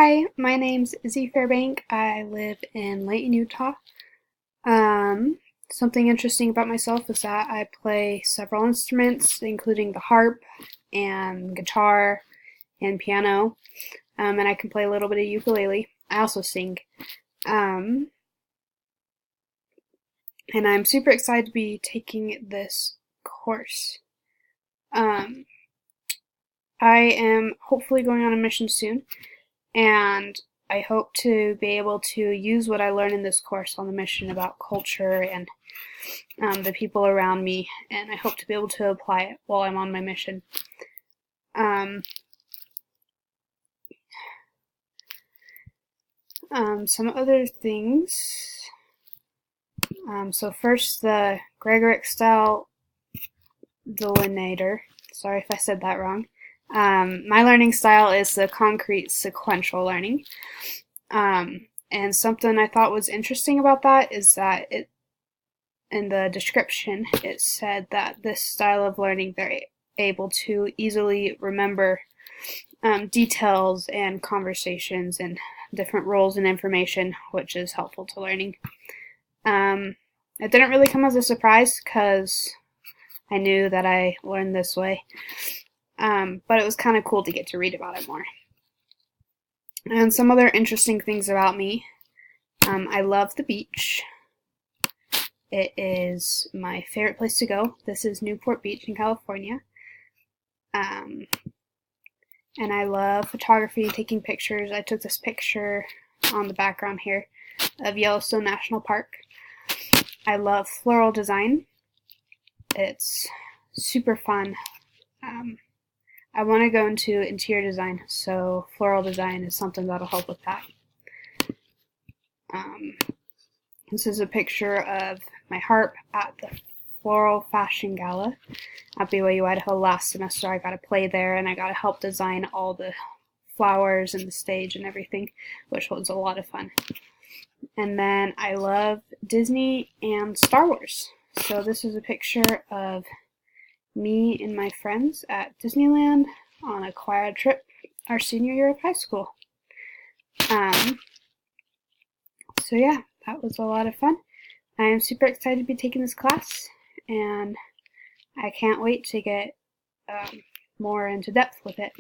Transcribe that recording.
Hi, my name's Izzy Fairbank. I live in Layton, Utah. Um, Something interesting about myself is that I play several instruments, including the harp and guitar and piano, and I can play a little bit of ukulele. I also sing. Um, and I'm super excited to be taking this course. Um, I am hopefully going on a mission soon, and I hope to be able to use what I learn in this course on the mission about culture and the people around me, and I hope to be able to apply it while I'm on my mission. Um, some other things. So first, the Gregoric style delineator. Sorry if I said that wrong. My learning style is the concrete sequential learning. And something I thought was interesting about that is that in the description it said that this style of learning they're able to easily remember details and conversations and different roles and information, which is helpful to learning. It didn't really come as a surprise because I knew that I learned this way, but it was kind of cool to get to read about it more. And some other interesting things about me. I love the beach. It is my favorite place to go. This is Newport Beach in California. And I love photography, taking pictures. I took this picture on the background here of Yellowstone National Park. I love floral design. It's super fun. I want to go into interior design, so floral design is something that'll help with that. This is a picture of my harp at the Floral Fashion Gala at BYU Idaho last semester. I got to play there and I got to help design all the flowers and the stage and everything, which was a lot of fun. And then I love Disney and Star Wars. So this is a picture of me and my friends at Disneyland on a choir trip our senior year of high school. So yeah, that was a lot of fun. I am super excited to be taking this class, and I can't wait to get more into depth with it.